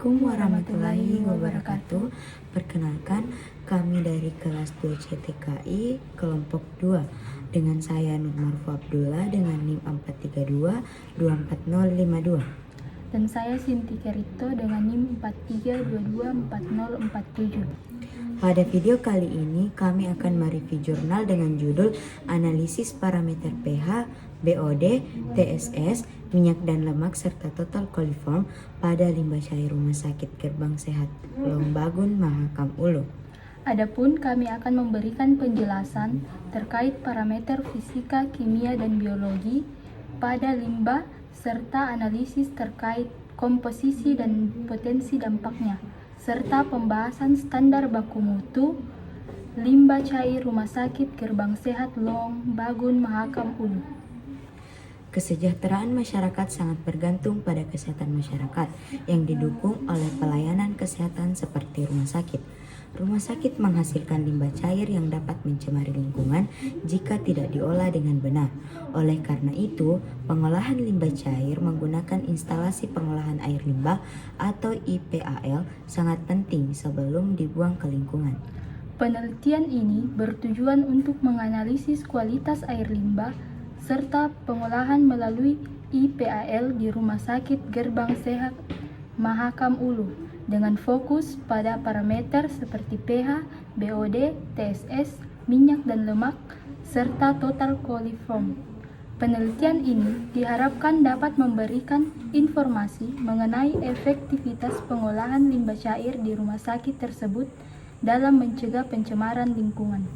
Assalamualaikum warahmatullahi wabarakatuh. Perkenalkan, kami dari kelas 2 CTKI kelompok 2 dengan saya Nur Marfu Abdullah dengan NIM 432-24052. Dan saya Sinti Kerito dengan NIM 43224047. Pada video kali ini kami akan mereview jurnal dengan judul Analisis Parameter pH, BOD, TSS, minyak dan lemak serta total coliform pada limbah cair Rumah Sakit Gerbang Sehat Longbagun Mahakam Ulu. Adapun kami akan memberikan penjelasan terkait parameter fisika, kimia, dan biologi pada limbah serta analisis terkait komposisi dan potensi dampaknya, serta pembahasan standar baku mutu limbah cair Rumah Sakit Gerbang Sehat Longbagun Mahakam Ulu. Kesejahteraan masyarakat sangat bergantung pada kesehatan masyarakat yang didukung oleh pelayanan kesehatan seperti rumah sakit. Rumah sakit menghasilkan limbah cair yang dapat mencemari lingkungan jika tidak diolah dengan benar. Oleh karena itu, pengolahan limbah cair menggunakan instalasi pengolahan air limbah atau IPAL sangat penting sebelum dibuang ke lingkungan. Penelitian ini bertujuan untuk menganalisis kualitas air limbah serta pengolahan melalui IPAL di Rumah Sakit Gerbang Sehat Mahakam Ulu dengan fokus pada parameter seperti pH, BOD, TSS, minyak dan lemak, serta total coliform. Penelitian ini diharapkan dapat memberikan informasi mengenai efektivitas pengolahan limbah cair di rumah sakit tersebut dalam mencegah pencemaran lingkungan.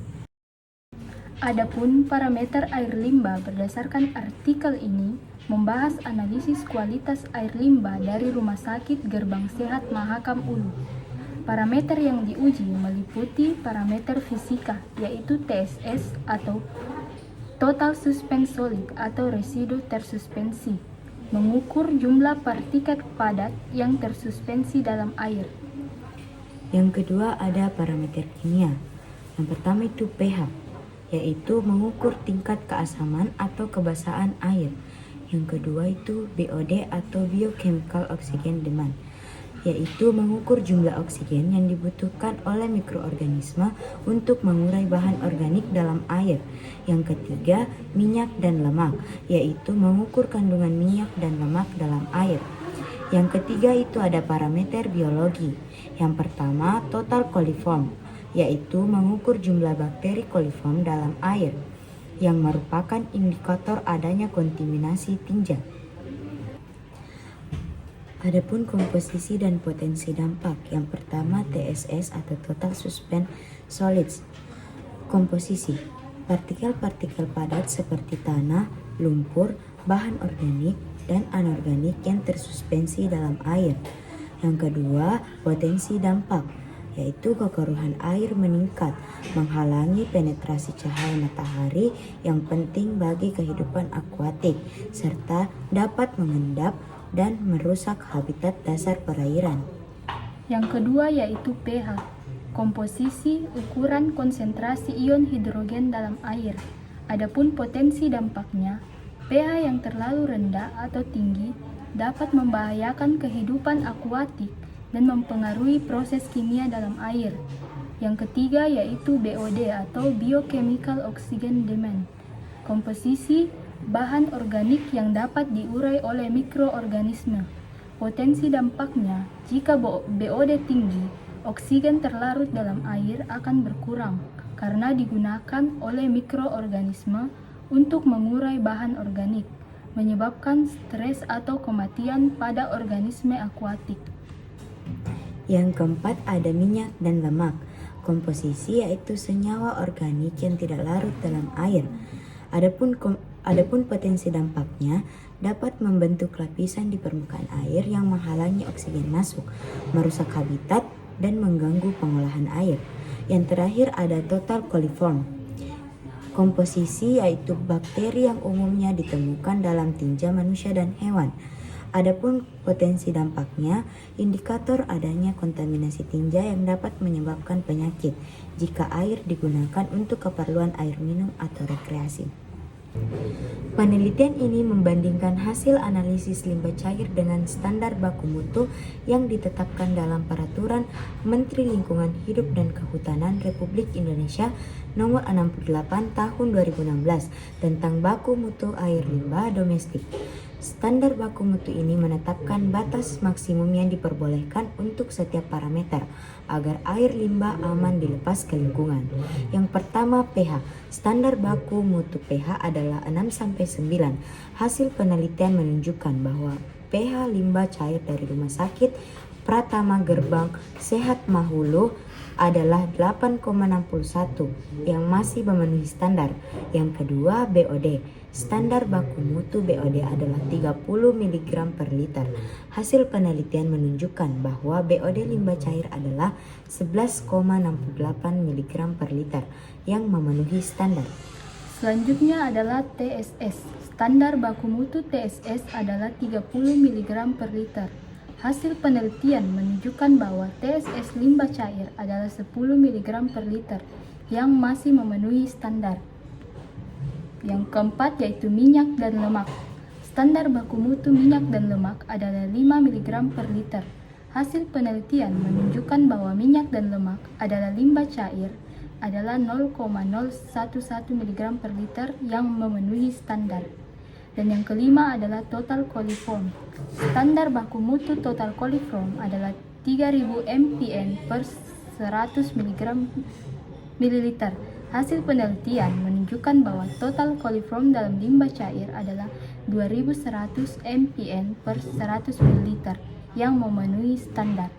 Adapun parameter air limbah berdasarkan artikel ini membahas analisis kualitas air limbah dari Rumah Sakit Gerbang Sehat Mahakam Ulu. Parameter yang diuji meliputi parameter fisika, yaitu TSS atau Total Suspense Solid atau residu tersuspensi, mengukur jumlah partikel padat yang tersuspensi dalam air. Yang kedua ada parameter kimia. Yang pertama itu pH, yaitu mengukur tingkat keasaman atau kebasahan air. Yang kedua itu BOD atau Biochemical Oxygen Demand, yaitu mengukur jumlah oksigen yang dibutuhkan oleh mikroorganisme untuk mengurai bahan organik dalam air. Yang ketiga, minyak dan lemak, yaitu mengukur kandungan minyak dan lemak dalam air. Yang ketiga itu ada parameter biologi. Yang pertama, total coliform, yaitu mengukur jumlah bakteri coliform dalam air, yang merupakan indikator adanya kontaminasi tinja. Adapun komposisi dan potensi dampak, yang pertama TSS atau Total Suspense Solids. Komposisi, partikel-partikel padat seperti tanah, lumpur, bahan organik, dan anorganik yang tersuspensi dalam air. Yang kedua, potensi dampak, yaitu kekeruhan air meningkat, menghalangi penetrasi cahaya matahari yang penting bagi kehidupan akuatik, serta dapat mengendap dan merusak habitat dasar perairan. Yang kedua yaitu pH, komposisi, ukuran konsentrasi ion hidrogen dalam air. Adapun potensi dampaknya, pH yang terlalu rendah atau tinggi dapat membahayakan kehidupan akuatik dan mempengaruhi proses kimia dalam air. Yang ketiga yaitu BOD atau Biochemical Oxygen Demand, komposisi bahan organik yang dapat diurai oleh mikroorganisme. Potensi dampaknya, jika BOD tinggi, oksigen terlarut dalam air akan berkurang karena digunakan oleh mikroorganisme untuk mengurai bahan organik, menyebabkan stres atau kematian pada organisme akuatik. Yang keempat ada minyak dan lemak. Komposisi yaitu senyawa organik yang tidak larut dalam air. Adapun potensi dampaknya dapat membentuk lapisan di permukaan air yang menghalangi oksigen masuk, merusak habitat, dan mengganggu pengolahan air. Yang terakhir ada total coliform. Komposisi yaitu bakteri yang umumnya ditemukan dalam tinja manusia dan hewan. Adapun potensi dampaknya, indikator adanya kontaminasi tinja yang dapat menyebabkan penyakit jika air digunakan untuk keperluan air minum atau rekreasi. Penelitian ini membandingkan hasil analisis limbah cair dengan standar baku mutu yang ditetapkan dalam Peraturan Menteri Lingkungan Hidup dan Kehutanan Republik Indonesia Nomor 68 Tahun 2016 tentang baku mutu air limbah domestik. Standar baku mutu ini menetapkan batas maksimum yang diperbolehkan untuk setiap parameter agar air limbah aman dilepas ke lingkungan. Yang pertama, pH. Standar baku mutu pH adalah 6-9. Hasil penelitian menunjukkan bahwa pH limbah cair dari Rumah Sakit Pratama Gerbang Sehat Mahulu adalah 8,61 yang masih memenuhi standar. Yang kedua, BOD. Standar baku mutu BOD adalah 30 mg per liter. Hasil penelitian menunjukkan bahwa BOD limbah cair adalah 11,68 mg per liter yang memenuhi standar. Selanjutnya adalah TSS. Standar baku mutu TSS adalah 30 mg per liter. Hasil penelitian menunjukkan bahwa TSS limbah cair adalah 10 mg per liter yang masih memenuhi standar. Yang keempat yaitu minyak dan lemak. Standar baku mutu minyak dan lemak adalah 5 mg per liter. Hasil penelitian menunjukkan bahwa minyak dan lemak adalah limbah cair adalah 0,011 mg per liter yang memenuhi standar. Dan yang kelima adalah total coliform. Standar baku mutu total coliform adalah 3000 mpn per 100 ml. Hasil penelitian menunjukkan bahwa total coliform dalam limbah cair adalah 2100 mpn per 100 ml yang memenuhi standar.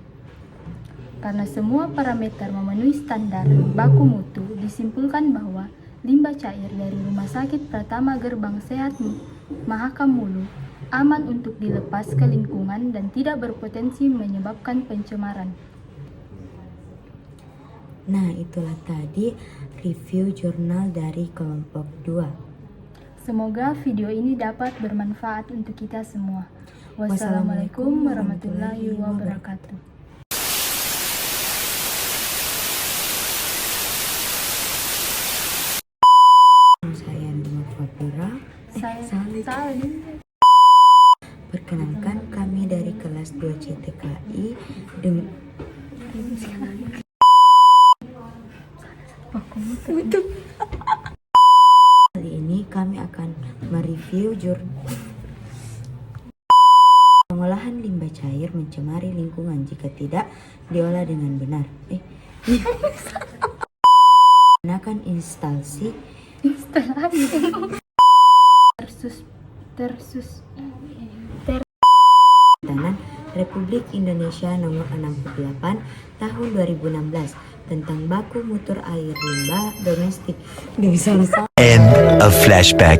Karena semua parameter memenuhi standar baku mutu, disimpulkan bahwa limbah cair dari Rumah Sakit Pratama Gerbang Sehat Mahakamulu aman untuk dilepas ke lingkungan dan tidak berpotensi menyebabkan pencemaran. Nah, itulah tadi review jurnal dari kelompok 2. Semoga video ini dapat bermanfaat untuk kita semua. Wassalamualaikum warahmatullahi wabarakatuh. Saya Nurma Fabira. Perkenalkan, kami dari kelas 2 CTKI Kali ini kami akan mereview pengolahan limbah cair mencemari lingkungan jika tidak diolah dengan benar. Gunakan instalasi Perhutanan Republik Indonesia Nomor 68 Tahun 2016 tentang baku mutu air limbah domestik. End of flashback.